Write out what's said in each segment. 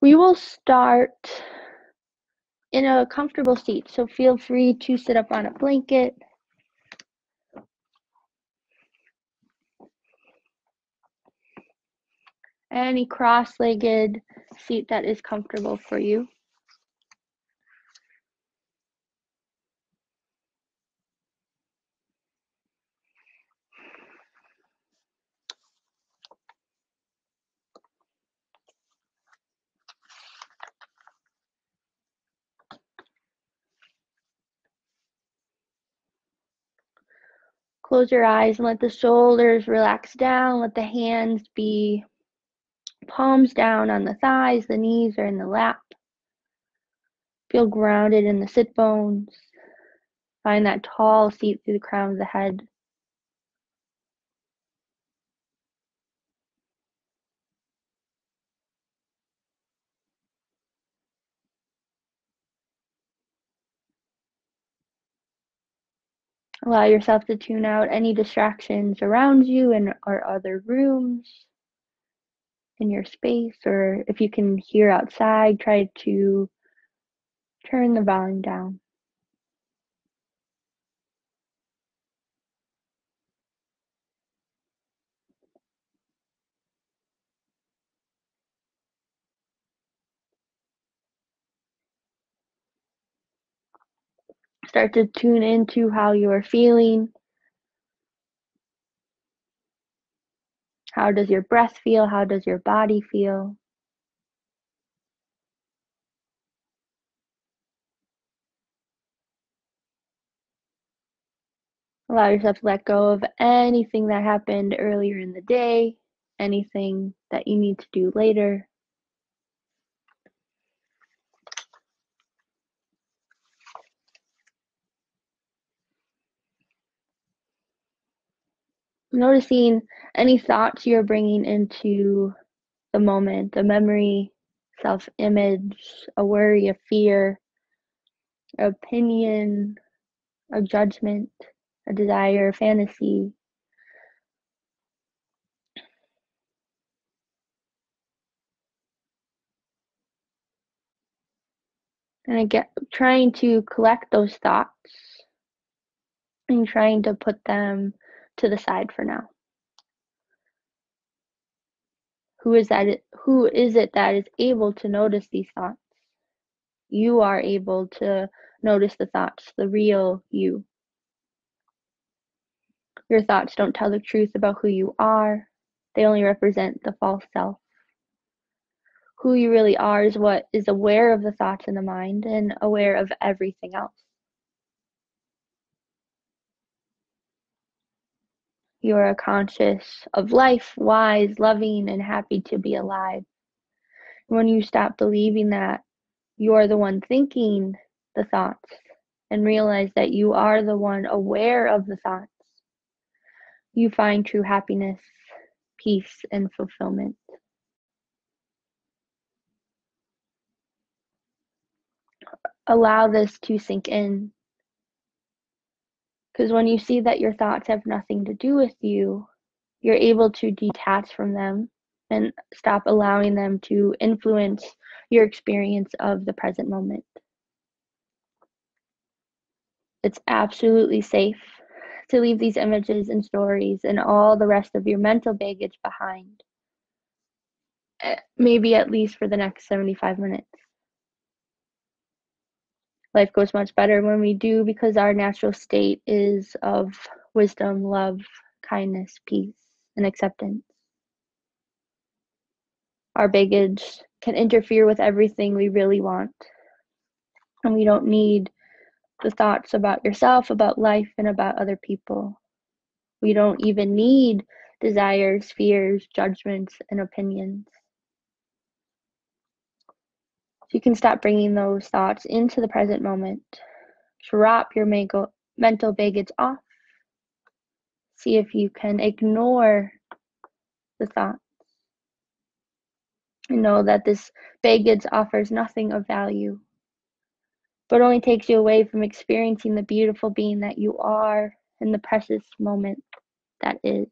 We will start in a comfortable seat, so feel free to sit up on a blanket. Any cross-legged seat that is comfortable for you. Close your eyes and let the shoulders relax down. Let the hands be palms down on the thighs, the knees are in the lap. Feel grounded in the sit bones. Find that tall seat through the crown of the head. Allow yourself to tune out any distractions around you or other rooms in your space, or if you can hear outside, try to turn the volume down. Start to tune into how you are feeling. How does your breath feel? How does your body feel? Allow yourself to let go of anything that happened earlier in the day, anything that you need to do later. Noticing any thoughts you're bringing into the moment, a memory, self-image, a worry, a fear, opinion, a judgment, a desire, a fantasy. And again, trying to collect those thoughts and trying to put them to the side for now. Who is it that is able to notice these thoughts? You are able to notice the thoughts, the real you. Your thoughts don't tell the truth about who you are. They only represent the false self. Who you really are is what is aware of the thoughts in the mind and aware of everything else. You are conscious of life, wise, loving, and happy to be alive. When you stop believing that you're the one thinking the thoughts and realize that you are the one aware of the thoughts, you find true happiness, peace, and fulfillment. Allow this to sink in. Because when you see that your thoughts have nothing to do with you, you're able to detach from them and stop allowing them to influence your experience of the present moment. It's absolutely safe to leave these images and stories and all the rest of your mental baggage behind. Maybe at least for the next 75 minutes. Life goes much better when we do, because our natural state is of wisdom, love, kindness, peace, and acceptance. Our baggage can interfere with everything we really want. And we don't need the thoughts about yourself, about life, and about other people. We don't even need desires, fears, judgments, and opinions. So you can stop bringing those thoughts into the present moment. Drop your mental baggage off. See if you can ignore the thoughts. And know that this baggage offers nothing of value, but only takes you away from experiencing the beautiful being that you are in the precious moment that is.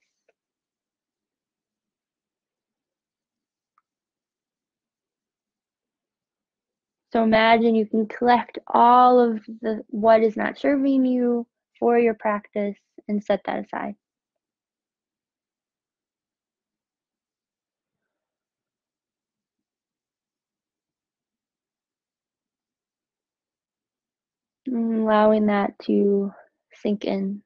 So imagine you can collect all of what is not serving you for your practice and set that aside. Allowing that to sink in.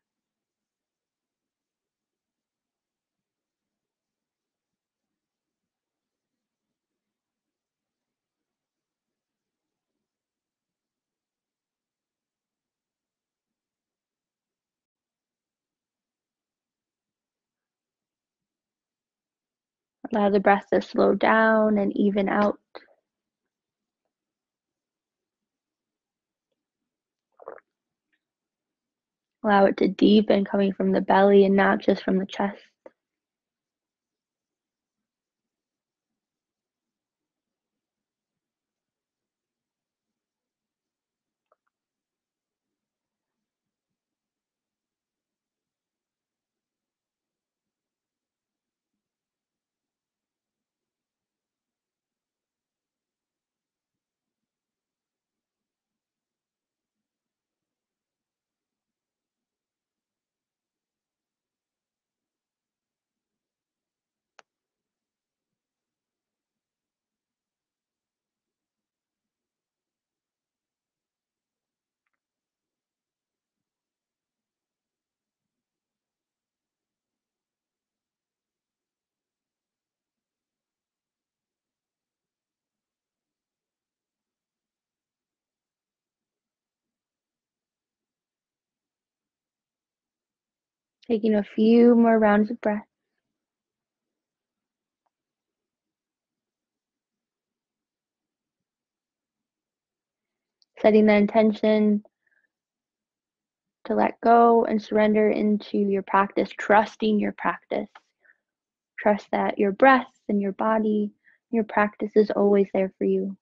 Allow the breath to slow down and even out. Allow it to deepen, coming from the belly and not just from the chest. Taking a few more rounds of breath. Setting the intention to let go and surrender into your practice, trusting your practice. Trust that your breath and your body, your practice is always there for you.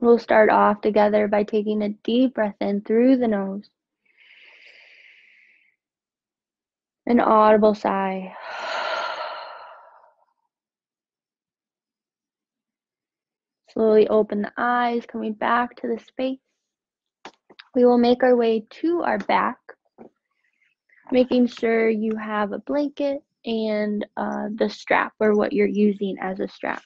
We'll start off together by taking a deep breath in through the nose. An audible sigh. Slowly open the eyes, coming back to the space. We will make our way to our back, making sure you have a blanket and the strap, or what you're using as a strap.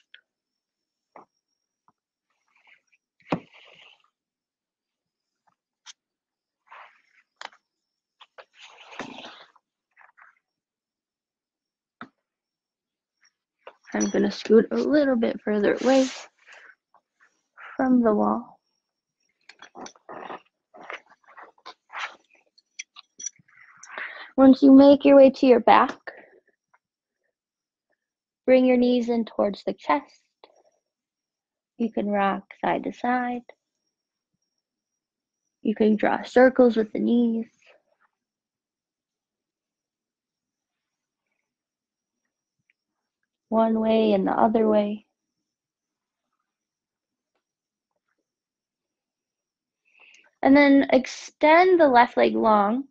I'm going to scoot a little bit further away from the wall. Once you make your way to your back, bring your knees in towards the chest. You can rock side to side. You can draw circles with the knees. One way and the other way. And then extend the left leg long.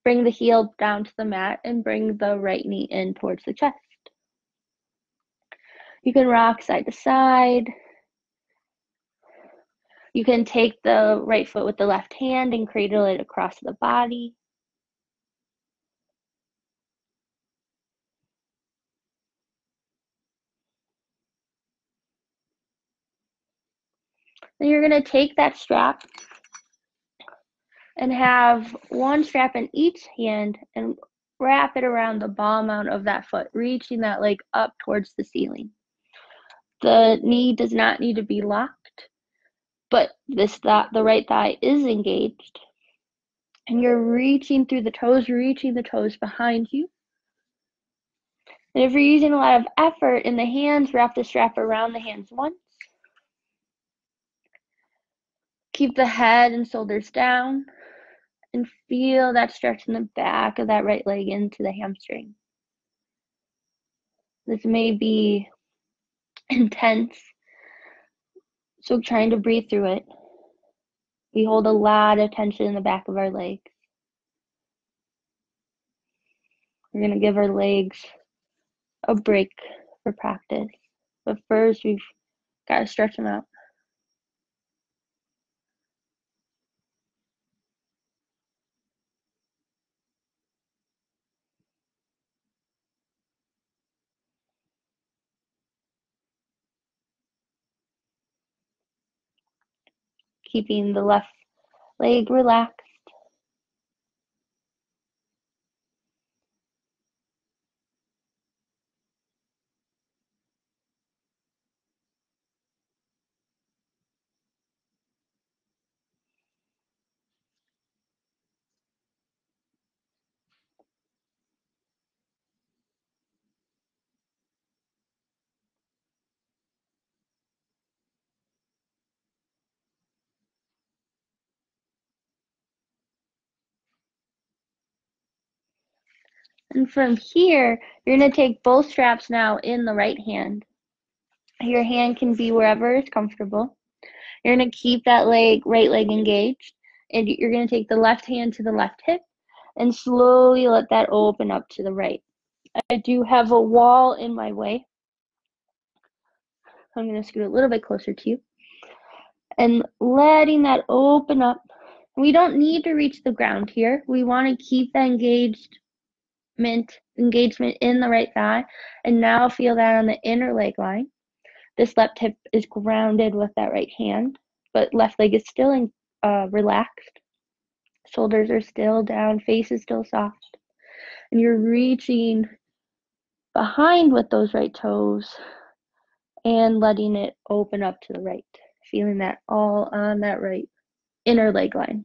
Bring the heel down to the mat and bring the right knee in towards the chest. You can rock side to side. You can take the right foot with the left hand and cradle it across the body. Then you're going to take that strap and have one strap in each hand and wrap it around the ball mount of that foot, reaching that leg up towards the ceiling. The knee does not need to be locked, but the right thigh is engaged. And you're reaching through the toes, reaching the toes behind you. And if you're using a lot of effort in the hands, wrap the strap around the hands once. Keep the head and shoulders down And feel that stretch in the back of that right leg into the hamstring. This may be intense, so trying to breathe through it. We hold a lot of tension in the back of our legs. We're going to give our legs a break for practice. But first, we've got to stretch them out. Keeping the left leg relaxed. And from here, you're going to take both straps now in the right hand. Your hand can be wherever is comfortable. You're going to keep that right leg engaged, and you're going to take the left hand to the left hip and slowly let that open up to the right. I do have a wall in my way. I'm going to scoot a little bit closer to you and letting that open up. We don't need to reach the ground here. We want to keep that engagement in the right thigh, and now feel that on the inner leg line. This left hip is grounded with that right hand, but left leg is still relaxed. Shoulders are still down, face is still soft. And you're reaching behind with those right toes and letting it open up to the right. Feeling that all on that right inner leg line.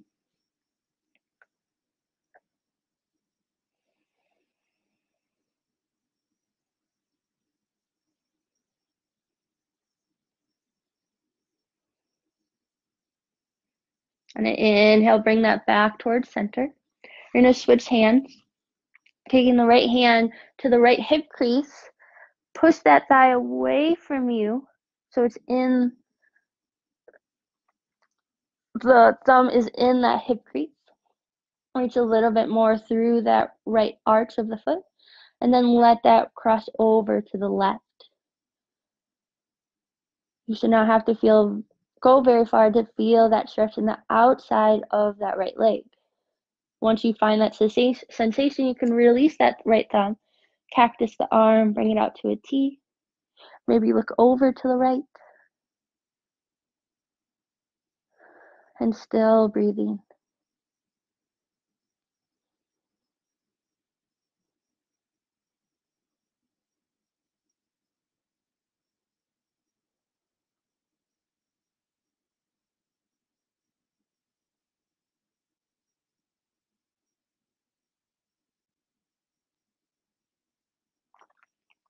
And inhale, bring that back towards center. You're going to switch hands, taking the right hand to the right hip crease. Push that thigh away from you so it's in, the thumb is in that hip crease. Reach a little bit more through that right arch of the foot, and then let that cross over to the left. You should not have to go very far to feel that stretch in the outside of that right leg. Once you find that sensation, you can release that right thumb, cactus the arm, bring it out to a T. Maybe look over to the right, and still breathing.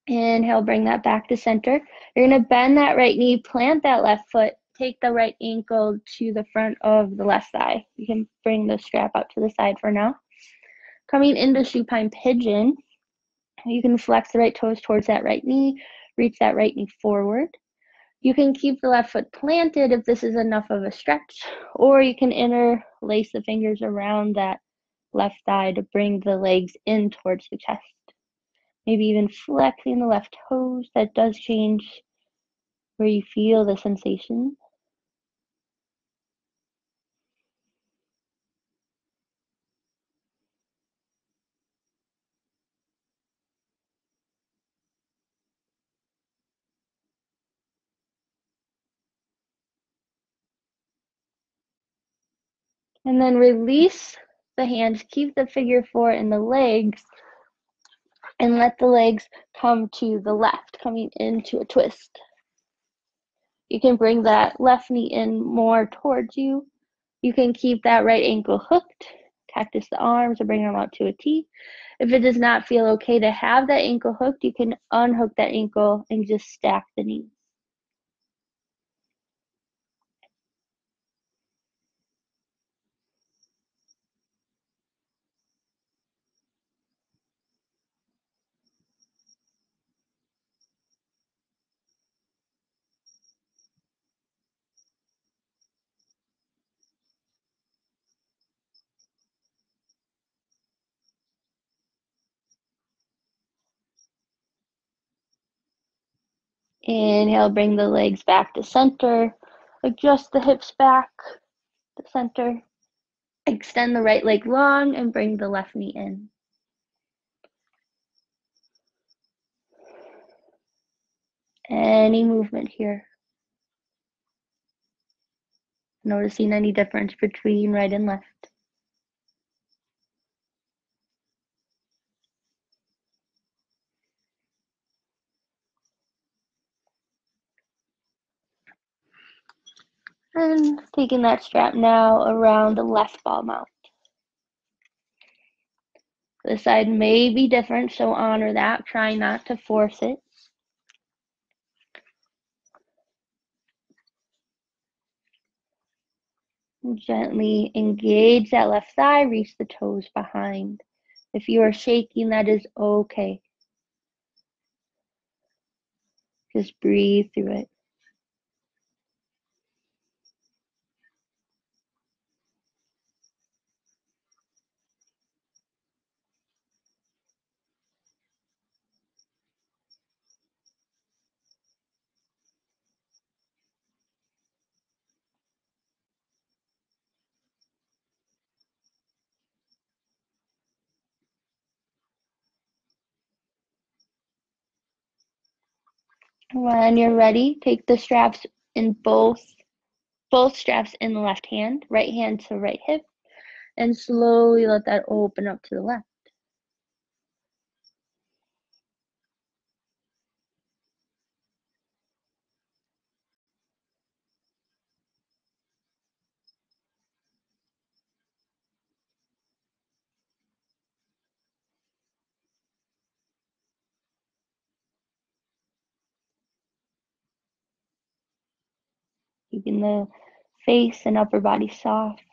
Inhale, bring that back to center. You're going to bend that right knee, plant that left foot, take the right ankle to the front of the left thigh. You can bring the strap out to the side for now. Coming into supine pigeon, you can flex the right toes towards that right knee, reach that right knee forward. You can keep the left foot planted if this is enough of a stretch, or you can interlace the fingers around that left thigh to bring the legs in towards the chest. Maybe even flexing the left toes. That does change where you feel the sensation. And then release the hands, keep the figure 4 in the legs, and let the legs come to the left, coming into a twist. You can bring that left knee in more towards you. You can keep that right ankle hooked, cactus the arms, or bring them out to a T. If it does not feel okay to have that ankle hooked, you can unhook that ankle and just stack the knees. Inhale, bring the legs back to center. Adjust the hips back to center. Extend the right leg long and bring the left knee in. Any movement here? Noticing any difference between right and left? And taking that strap now around the left ball mount. This side may be different, so honor that. Try not to force it. Gently engage that left thigh, reach the toes behind. If you are shaking, that is okay. Just breathe through it. When you're ready, take the straps in both straps in the left hand to right hip, and slowly let that open up to the left. Keeping the face and upper body soft.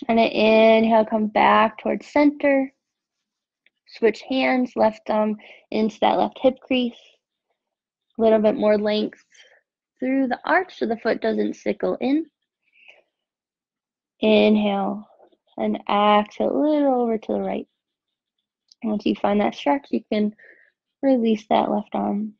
And inhale, come back towards center. Switch hands, left thumb into that left hip crease. A little bit more length through the arch so the foot doesn't sickle in. Inhale and exhale a little over to the right. Once you find that stretch, you can release that left arm.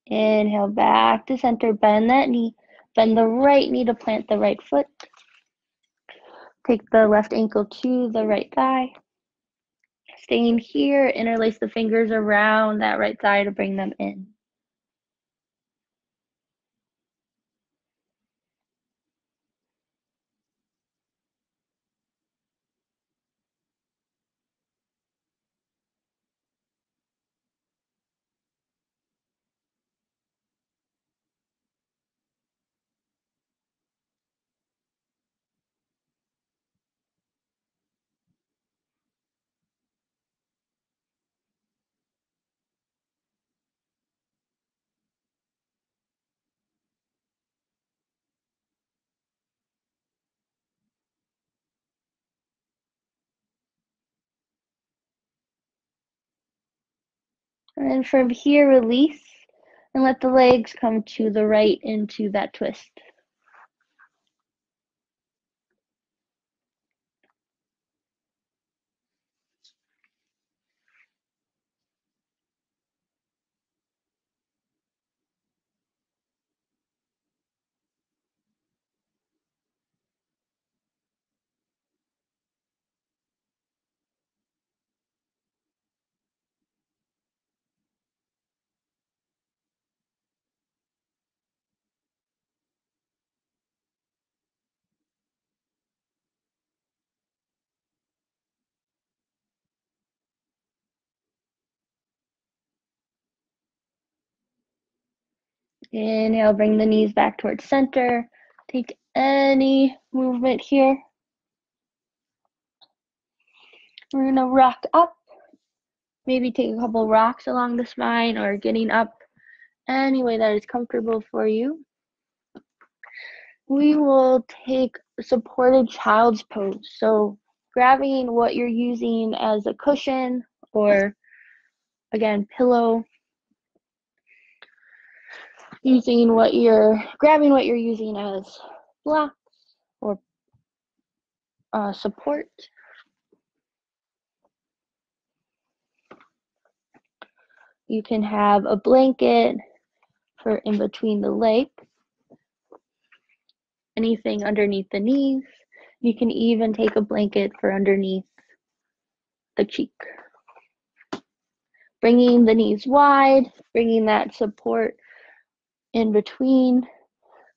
Inhale back to center, bend that knee. Bend the right knee to plant the right foot. Take the left ankle to the right thigh. Staying here, interlace the fingers around that right thigh to bring them in. And from here, release and let the legs come to the right into that twist. Inhale, bring the knees back towards center. Take any movement here. We're gonna rock up. Maybe take a couple rocks along the spine or getting up any way that is comfortable for you. We will take supported child's pose. So grabbing what you're using as a cushion or, again, pillow. Grabbing what you're using as blocks or support. You can have a blanket for in between the legs, anything underneath the knees. You can even take a blanket for underneath the cheek. Bringing the knees wide, bringing that support in between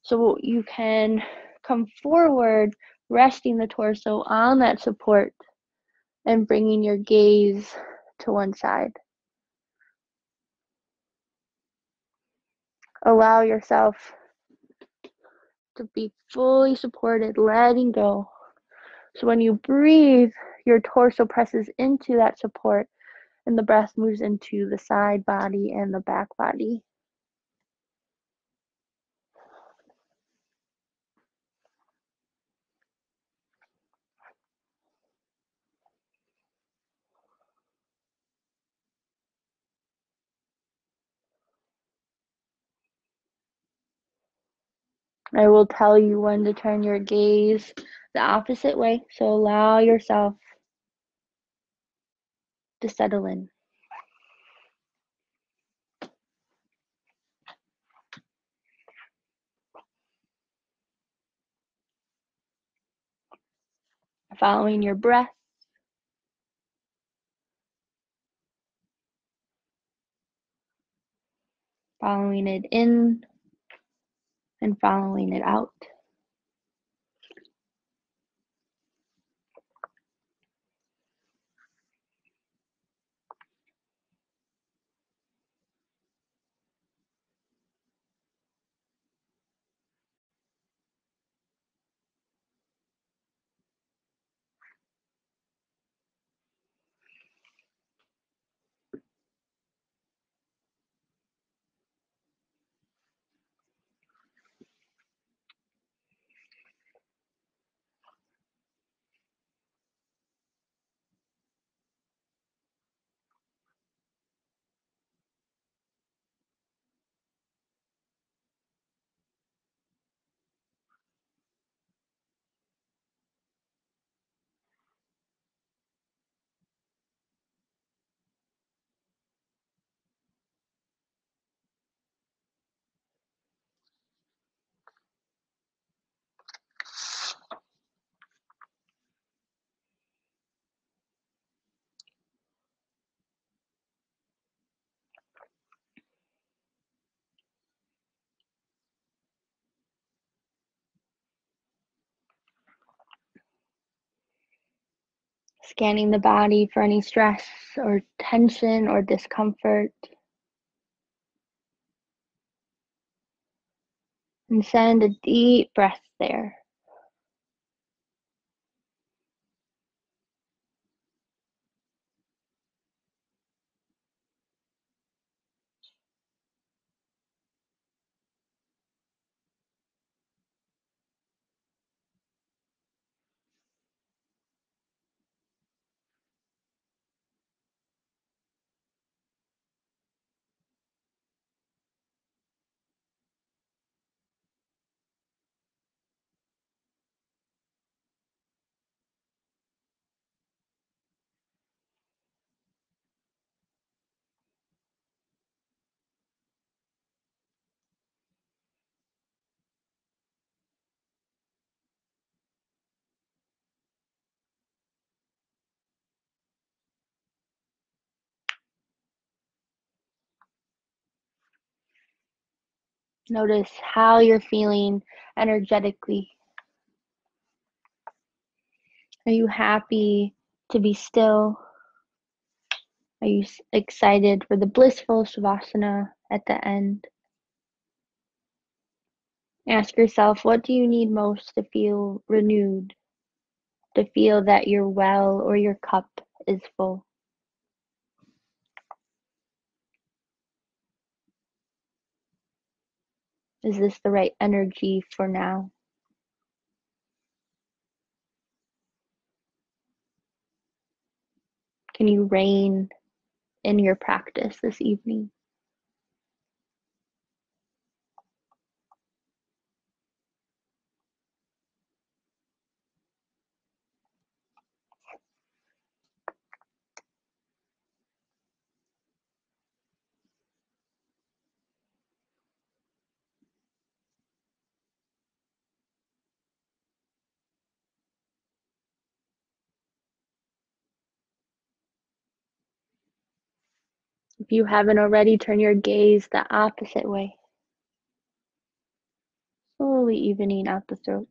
so you can come forward, resting the torso on that support and bringing your gaze to one side. Allow yourself to be fully supported, letting go. So when you breathe, your torso presses into that support and the breath moves into the side body and the back body. I will tell you when to turn your gaze the opposite way, so allow yourself to settle in. Following your breath, following it in and following it out. Scanning the body for any stress or tension or discomfort. And send a deep breath there. Notice how you're feeling energetically. Are you happy to be still? Are you excited for the blissful Shavasana at the end? Ask yourself, what do you need most to feel renewed, to feel that you're well or your cup is full? Is this the right energy for now? Can you reign in your practice this evening? If you haven't already, turn your gaze the opposite way, slowly evening out the throat.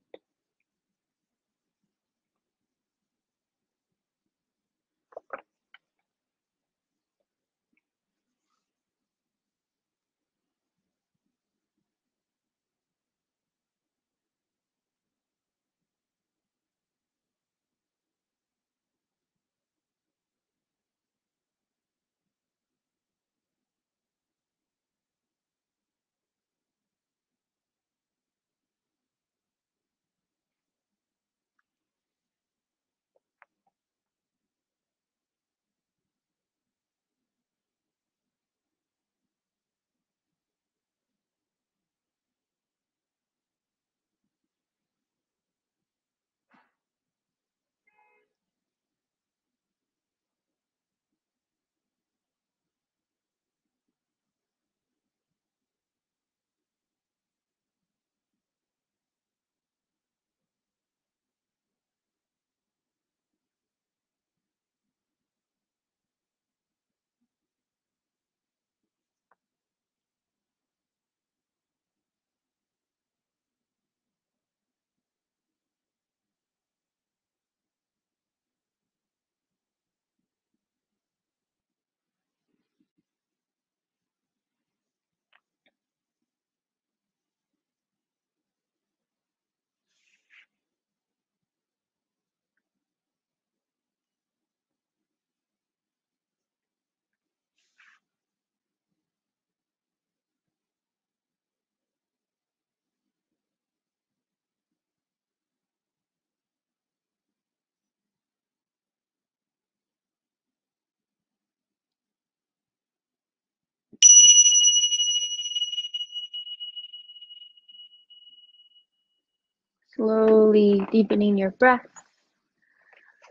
Slowly deepening your breath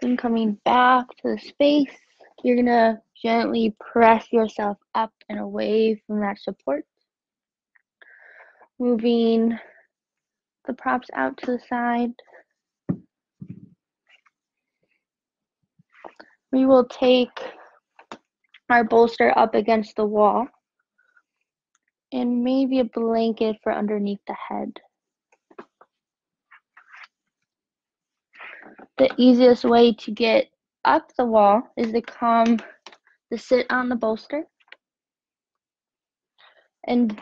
and coming back to the space. You're going to gently press yourself up and away from that support, moving the props out to the side. We will take our bolster up against the wall and maybe a blanket for underneath the head. The easiest way to get up the wall is to sit on the bolster and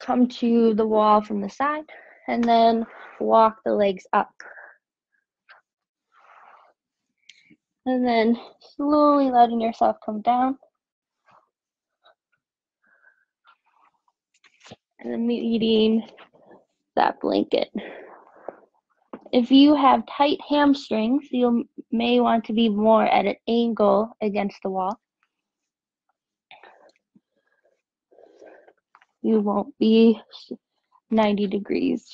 come to the wall from the side and then walk the legs up. And then slowly letting yourself come down and then meeting that blanket. If you have tight hamstrings, you may want to be more at an angle against the wall. You won't be 90 degrees.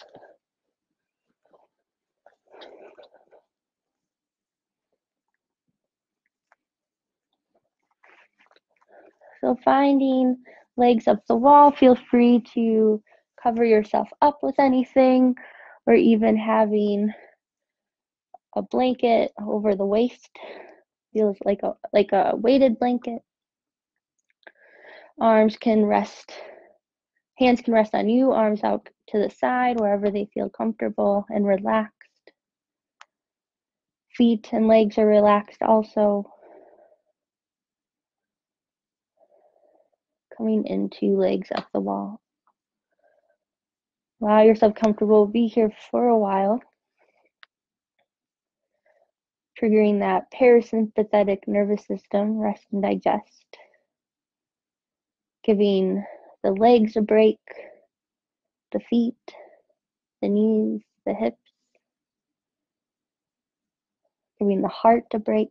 So finding legs up the wall, feel free to cover yourself up with anything or even having a blanket over the waist. Feels like a weighted blanket. Hands can rest on you, arms out to the side, wherever they feel comfortable and relaxed. Feet and legs are relaxed also. Coming into legs up the wall. Allow yourself comfortable, be here for a while, triggering that parasympathetic nervous system, rest and digest, giving the legs a break, the feet, the knees, the hips, giving the heart a break,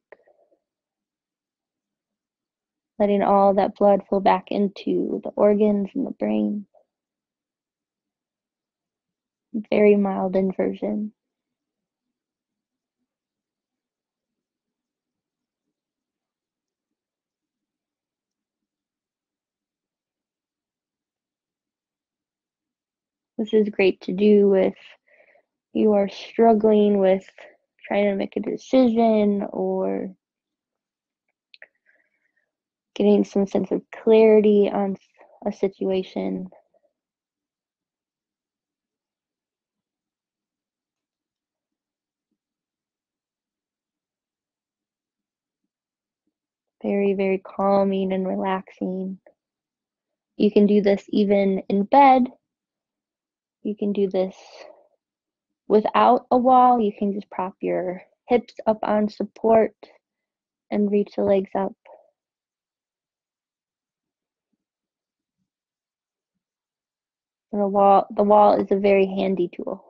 letting all that blood flow back into the organs and the brain. Very mild inversion. This is great to do if you are struggling with trying to make a decision or getting some sense of clarity on a situation. Very, very calming and relaxing. You can do this even in bed. You can do this without a wall. You can just prop your hips up on support and reach the legs up. And the wall is a very handy tool.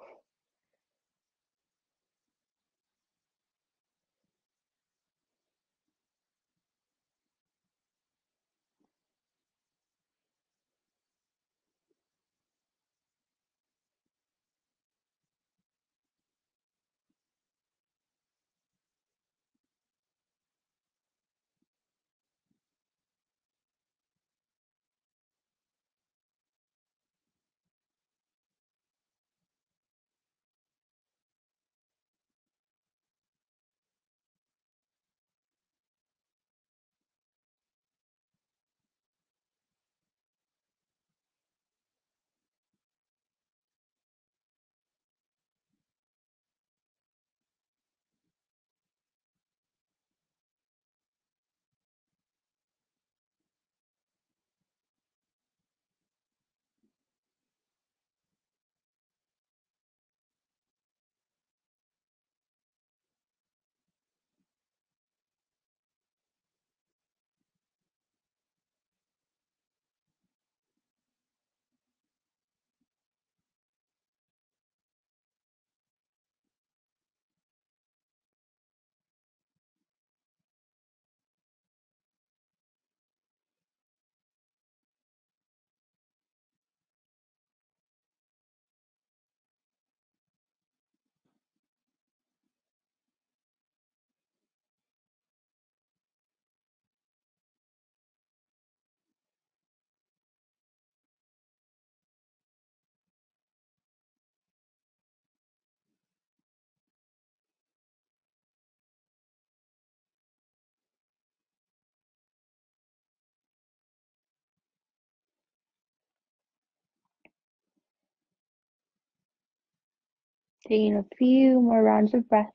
Taking a few more rounds of breath.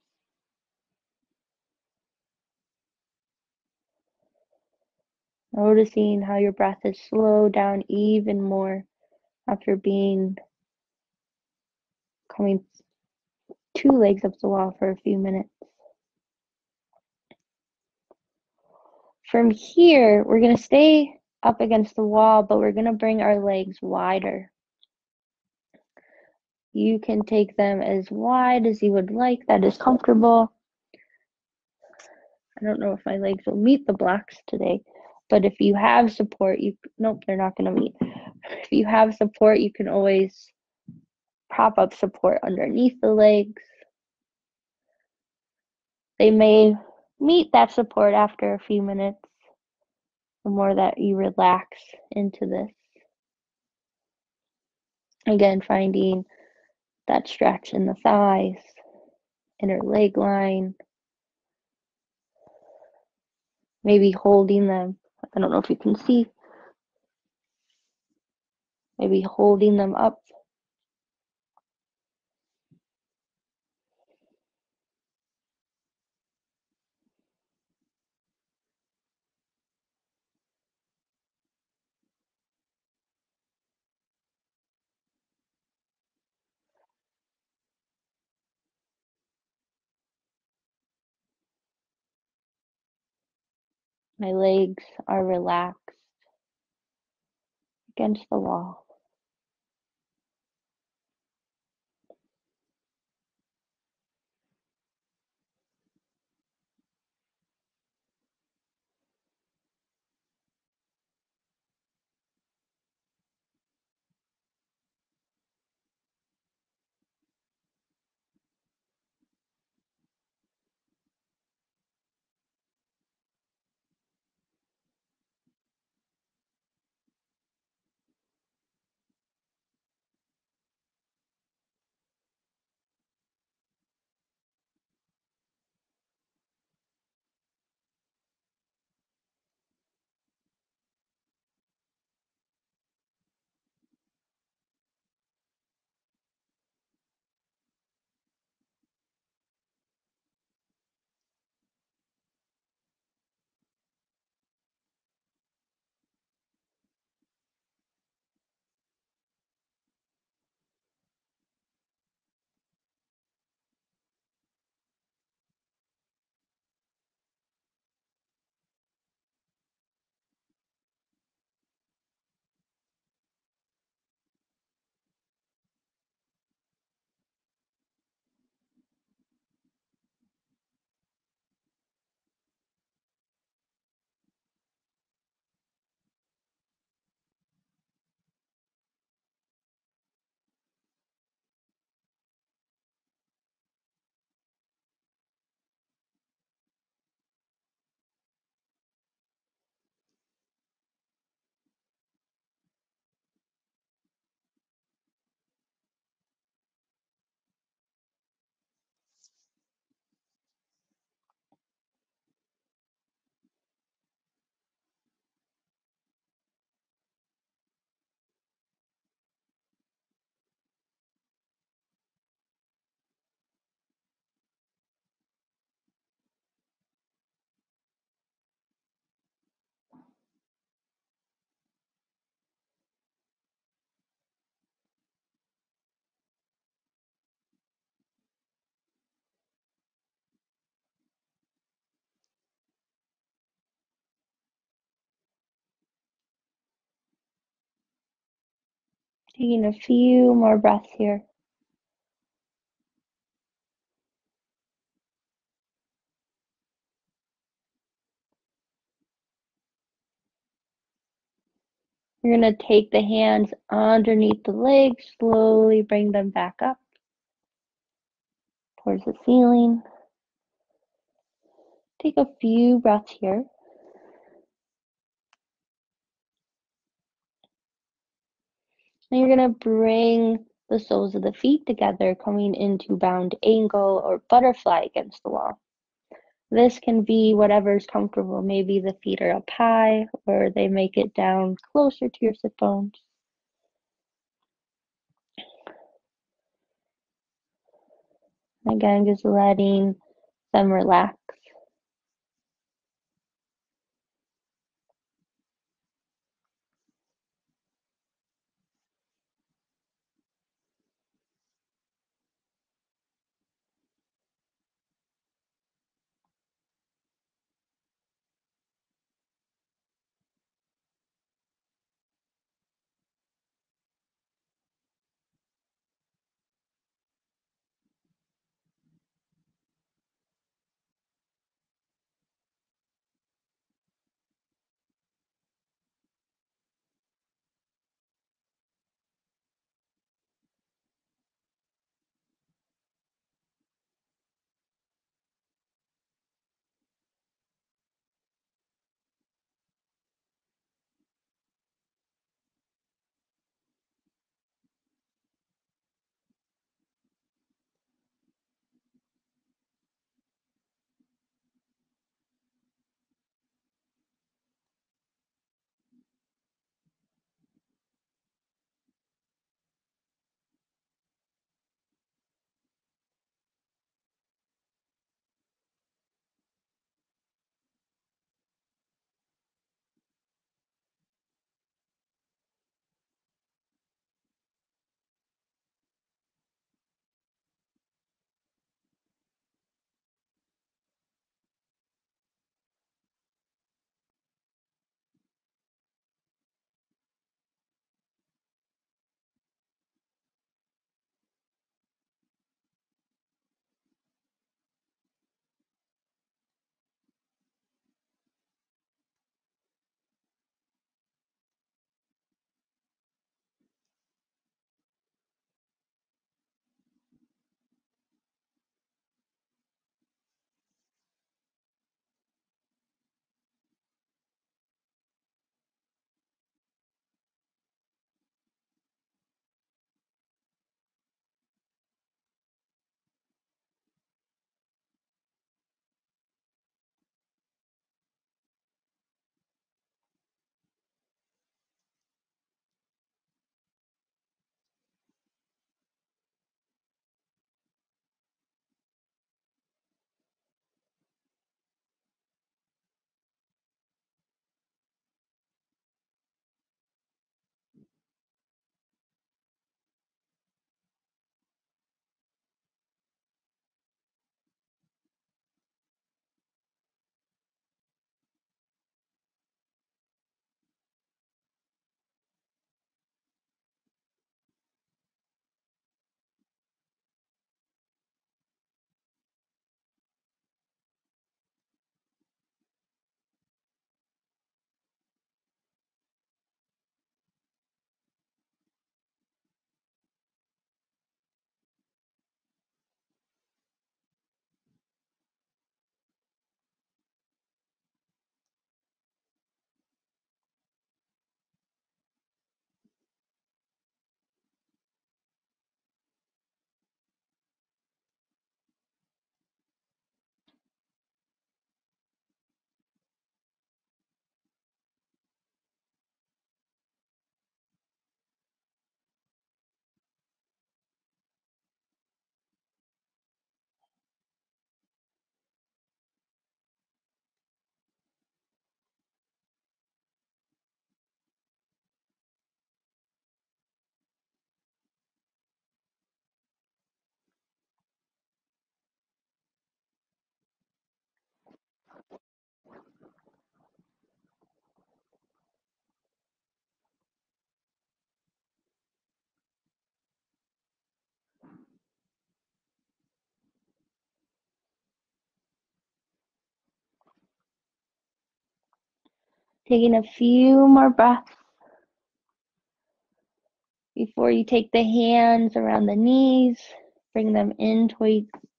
Noticing how your breath is slowed down even more after coming 2 legs up the wall for a few minutes. From here, we're going to stay up against the wall, but we're going to bring our legs wider. You can take them as wide as you would like, that is comfortable. I don't know if my legs will meet the blocks today, but if you have support, nope, they're not going to meet. If you have support, you can always prop up support underneath the legs. They may meet that support after a few minutes, the more that you relax into this. Again, finding that stretch in the thighs, inner leg line, maybe holding them. I don't know if you can see, maybe holding them up. My legs are relaxed against the wall. Taking a few more breaths here. You're going to take the hands underneath the legs, slowly bring them back up towards the ceiling. Take a few breaths here. And you're going to bring the soles of the feet together, coming into bound angle or butterfly against the wall. This can be whatever's comfortable. Maybe the feet are up high or they make it down closer to your sit bones. Again, just letting them relax. Taking a few more breaths before you take the hands around the knees, bring them in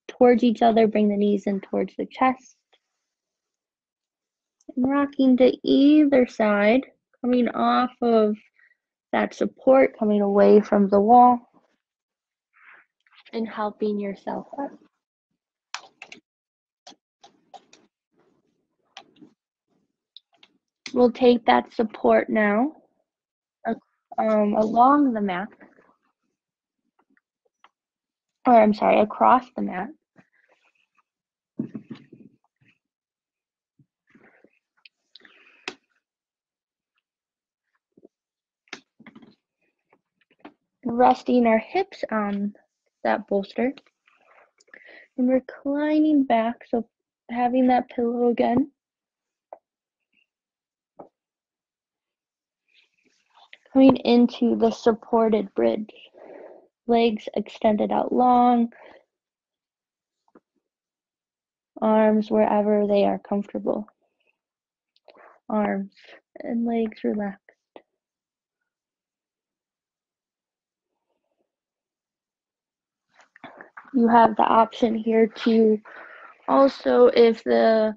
towards each other, bring the knees in towards the chest. And rocking to either side, coming off of that support, coming away from the wall, and helping yourself up. We'll take that support now along the mat, across the mat. Resting our hips on that bolster and reclining back, so having that pillow again. Coming into the supported bridge, legs extended out long, arms wherever they are comfortable, arms and legs relaxed. You have the option here to also, if the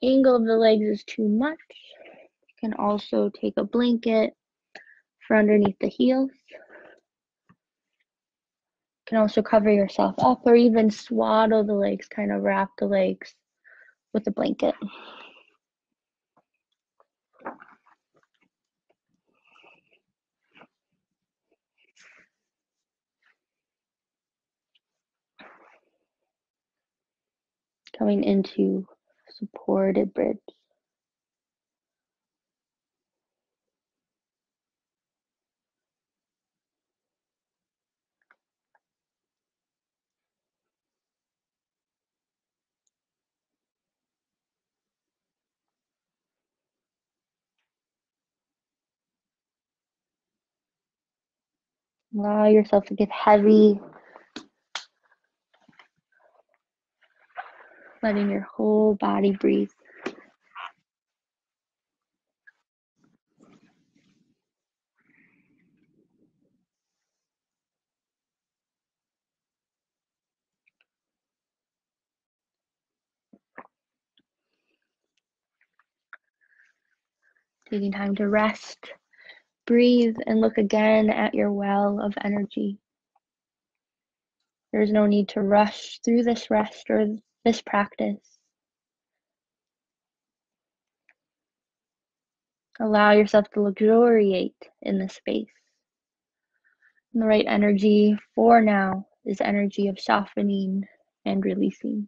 angle of the legs is too much, you can also take a blanket for underneath the heels. You can also cover yourself up or even swaddle the legs, kind of wrap the legs with a blanket. Coming into supported bridge. Allow yourself to get heavy, letting your whole body breathe. Taking time to rest, breathe, and look again at your well of energy. There's no need to rush through this rest or this practice. Allow yourself to luxuriate in this space. And the right energy for now is energy of softening and releasing.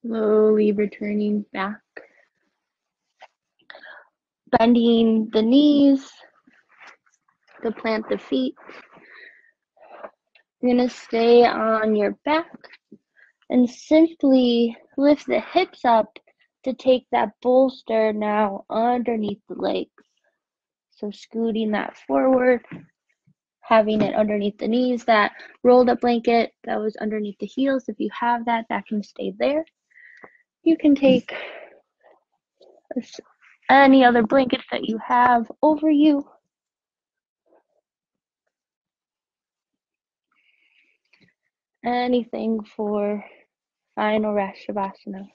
Slowly returning back, bending the knees to plant the feet. You're going to stay on your back and simply lift the hips up to take that bolster now underneath the legs. So scooting that forward, having it underneath the knees, that rolled up blanket that was underneath the heels. If you have that, that can stay there. You can take any other blankets that you have over you. Anything for final rest shavasana.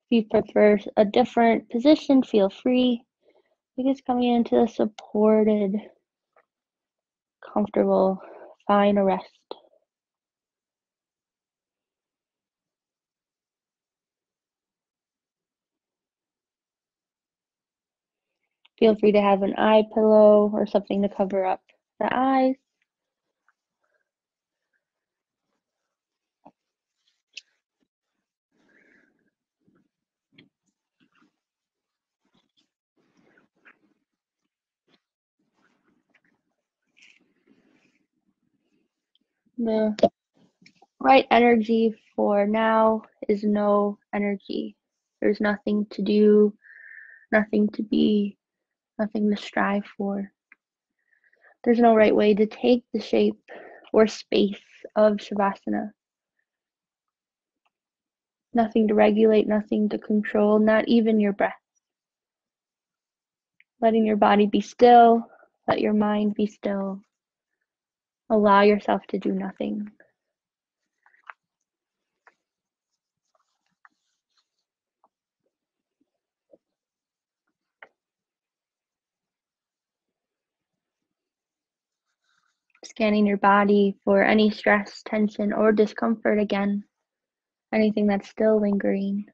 If you prefer a different position, feel free. Just coming into a supported, comfortable, final rest. Feel free to have an eye pillow or something to cover up the eyes. The right energy for now is no energy. There's nothing to do, nothing to be, nothing to strive for. There's no right way to take the shape or space of Shavasana. Nothing to regulate, nothing to control, not even your breath. Letting your body be still, let your mind be still. Allow yourself to do nothing. Scanning your body for any stress, tension, or discomfort again. Anything that's still lingering.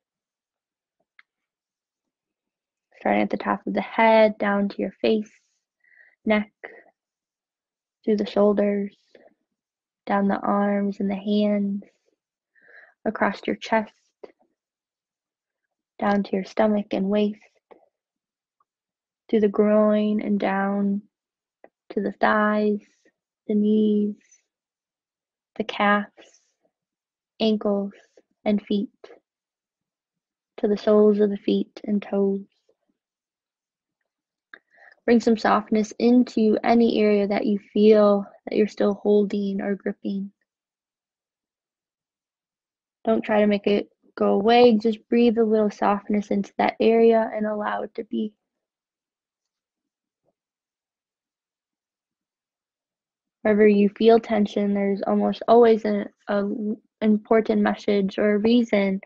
Starting at the top of the head, down to your face, neck, through the shoulders, down the arms and the hands, across your chest, down to your stomach and waist, through the groin and down to the thighs, the knees, the calves, ankles, and feet, to the soles of the feet and toes. Bring some softness into any area that you feel that you're still holding or gripping. Don't try to make it go away. Just breathe a little softness into that area and allow it to be. Wherever you feel tension, there's almost always an important message or a reason.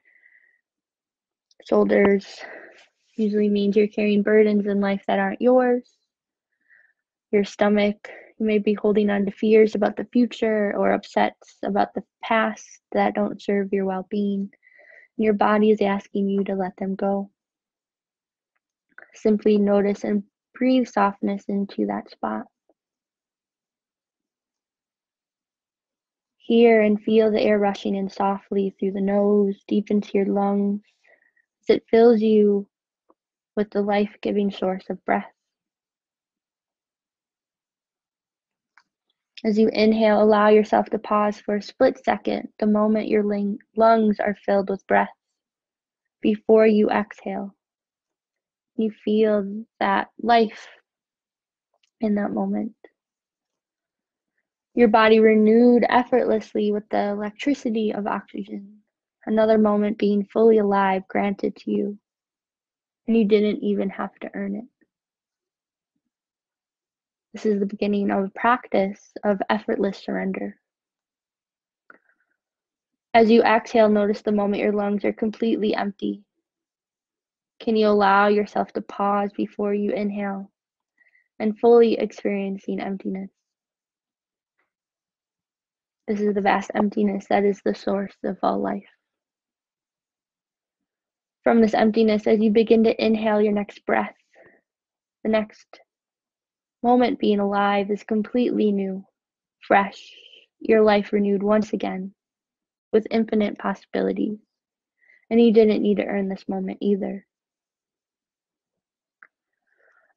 Shoulders usually means you're carrying burdens in life that aren't yours. Your stomach, you may be holding on to fears about the future or upsets about the past that don't serve your well-being. Your body is asking you to let them go. Simply notice and breathe softness into that spot. Hear and feel the air rushing in softly through the nose, deep into your lungs, as it fills you with the life-giving source of breath. As you inhale, allow yourself to pause for a split second, the moment your lungs are filled with breath. Before you exhale, you feel that life in that moment. Your body renewed effortlessly with the electricity of oxygen. Another moment being fully alive granted to you, and you didn't even have to earn it. This is the beginning of a practice of effortless surrender. As you exhale, notice the moment your lungs are completely empty. Can you allow yourself to pause before you inhale and fully experiencing emptiness? This is the vast emptiness that is the source of all life. from this emptiness as you begin to inhale your next breath. The next moment being alive is completely new, fresh, your life renewed once again with infinite possibilities. And you didn't need to earn this moment either.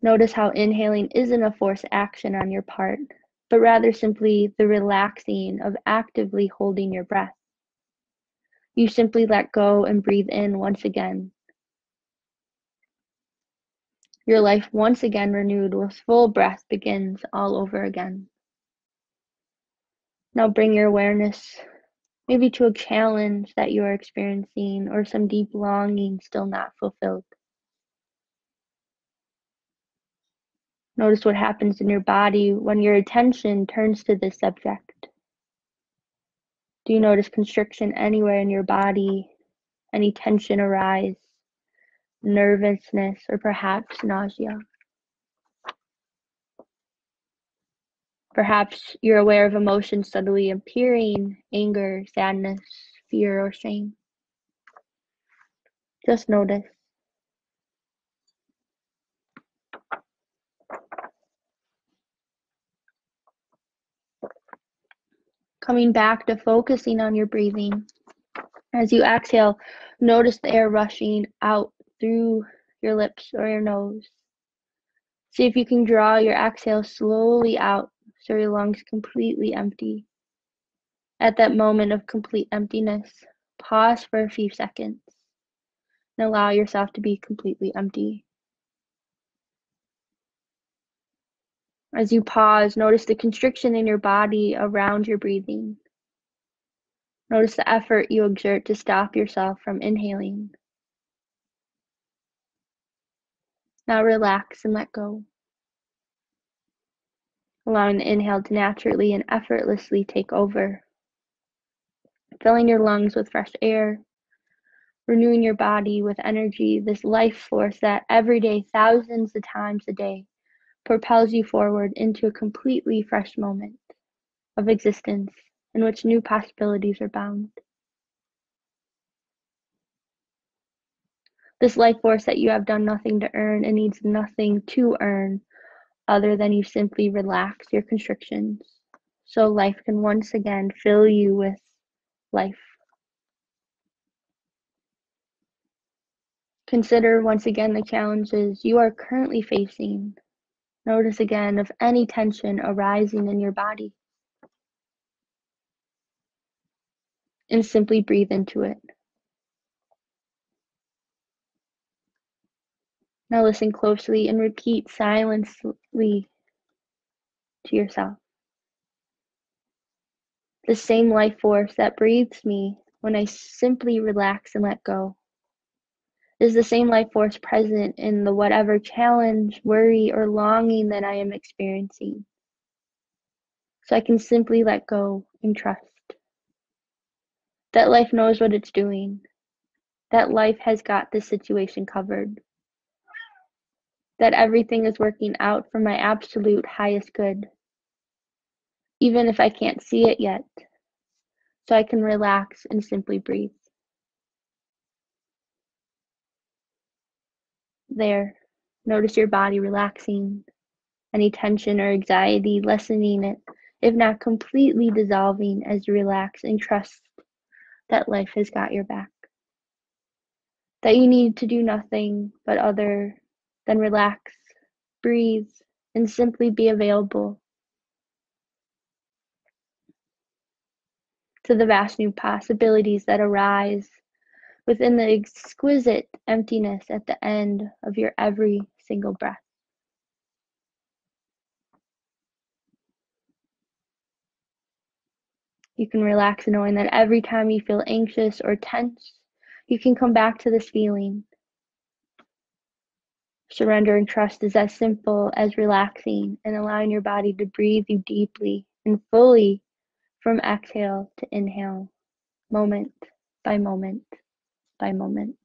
Notice how inhaling isn't a forced action on your part, but rather simply the relaxing of actively holding your breath. You simply let go and breathe in once again. Your life once again renewed with full breath begins all over again. Now bring your awareness maybe to a challenge that you are experiencing or some deep longing still not fulfilled. Notice what happens in your body when your attention turns to this subject. Do you notice constriction anywhere in your body? Any tension arise? Nervousness or perhaps nausea? Perhaps you're aware of emotions suddenly appearing, anger, sadness, fear, or shame. Just notice. Coming back to focusing on your breathing. As you exhale, notice the air rushing out through your lips or your nose. See if you can draw your exhale slowly out so your lungs completely empty. At that moment of complete emptiness, pause for a few seconds and allow yourself to be completely empty. As you pause, notice the constriction in your body around your breathing. Notice the effort you exert to stop yourself from inhaling. Now relax and let go, allowing the inhale to naturally and effortlessly take over, filling your lungs with fresh air, renewing your body with energy, this life force that every day, thousands of times a day, propels you forward into a completely fresh moment of existence in which new possibilities are bound. This life force that you have done nothing to earn and needs nothing to earn other than you simply relax your constrictions so life can once again fill you with life. Consider once again the challenges you are currently facing. Notice again of any tension arising in your body and simply breathe into it. Now listen closely and repeat silently to yourself. The same life force that breathes me when I simply relax and let go is the same life force present in the whatever challenge, worry, or longing that I am experiencing. So I can simply let go and trust that life knows what it's doing, that life has got this situation covered, that everything is working out for my absolute highest good, even if I can't see it yet. So I can relax and simply breathe. There, notice your body relaxing, any tension or anxiety lessening it, if not completely dissolving as you relax and trust that life has got your back. That you need to do nothing but other than relax, breathe, and simply be available to the vast new possibilities that arise within the exquisite emptiness at the end of your every single breath. You can relax knowing that every time you feel anxious or tense, you can come back to this feeling. Surrender and trust is as simple as relaxing and allowing your body to breathe you deeply and fully from exhale to inhale, moment by moment by moment.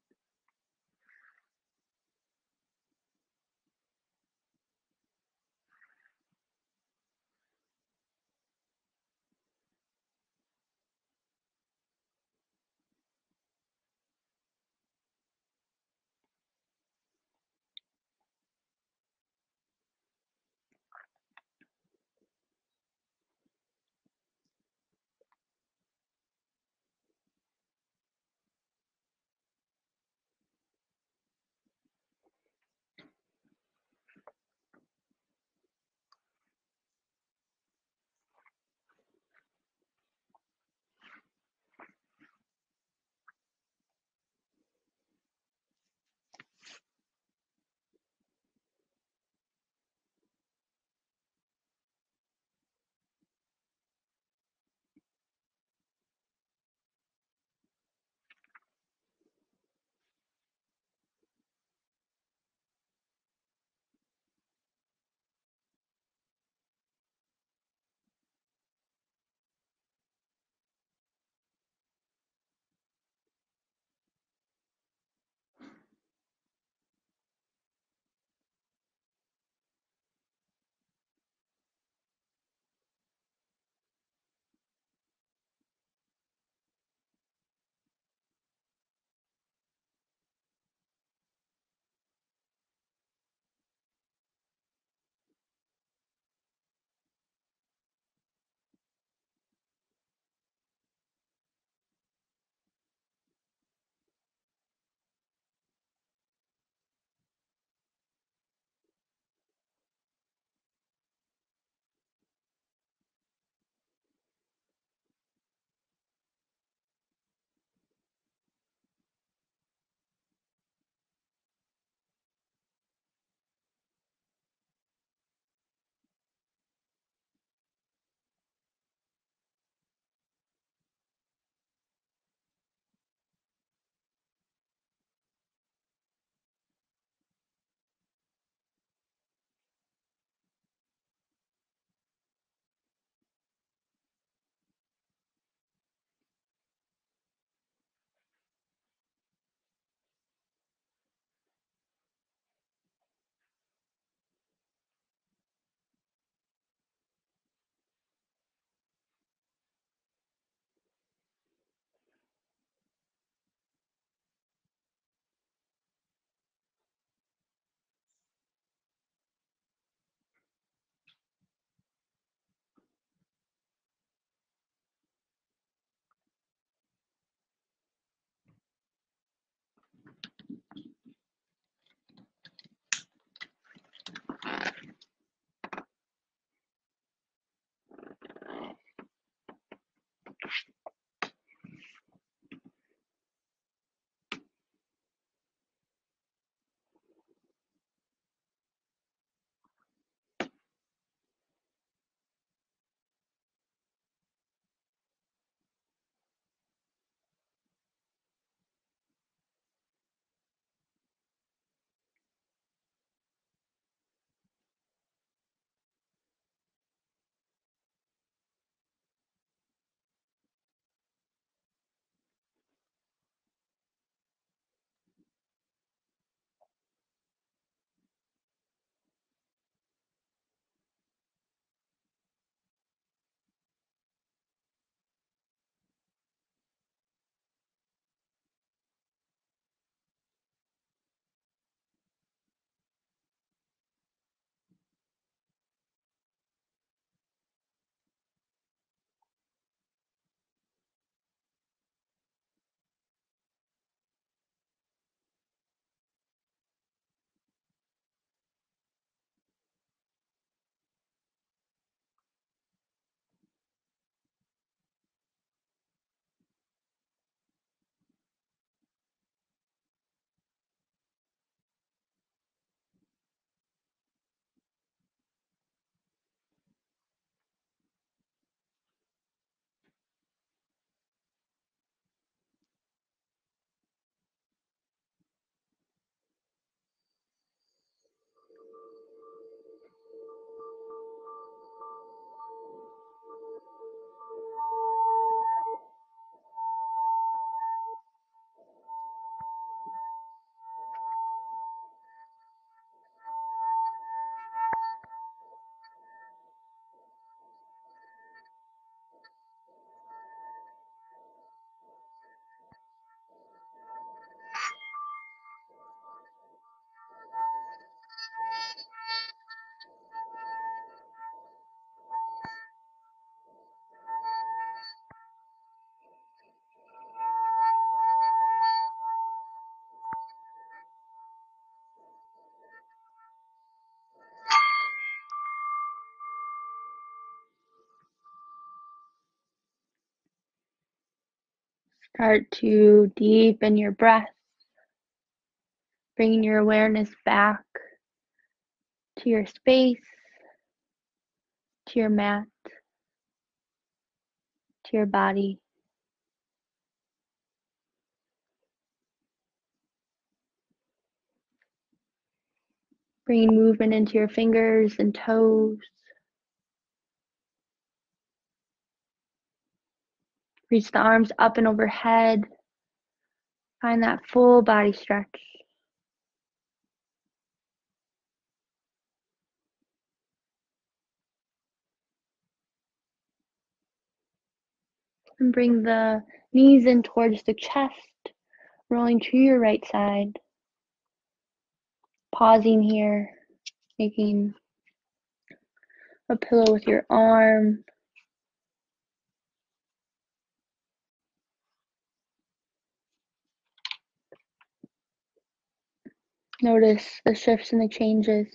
Start to deepen your breath, bringing your awareness back to your space, to your mat, to your body. Bringing movement into your fingers and toes. Reach the arms up and overhead. Find that full body stretch. And bring the knees in towards the chest, rolling to your right side. Pausing here, making a pillow with your arm. Notice the shifts and the changes.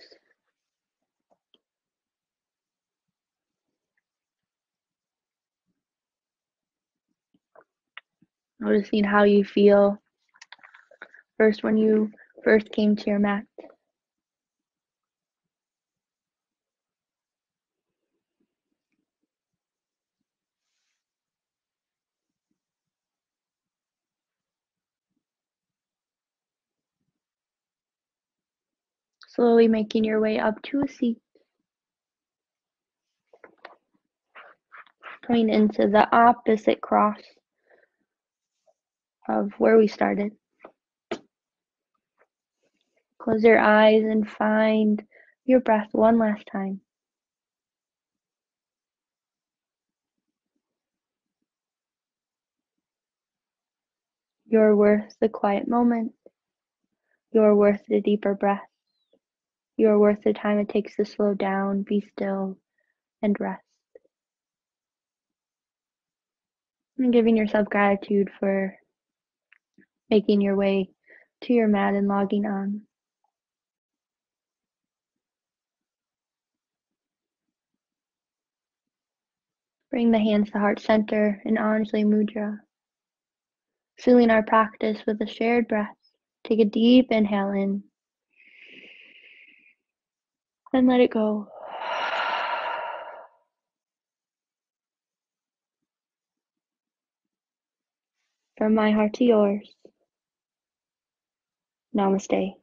Noticing how you feel first when you first came to your mat. Slowly making your way up to a seat. Going into the opposite cross of where we started. Close your eyes and find your breath one last time. You're worth the quiet moment. You're worth the deeper breath. You're worth the time it takes to slow down, be still, and rest. And giving yourself gratitude for making your way to your mat and logging on. Bring the hands to heart center in Anjali Mudra. Sealing our practice with a shared breath. Take a deep inhale in and let it go. From my heart to yours. Namaste.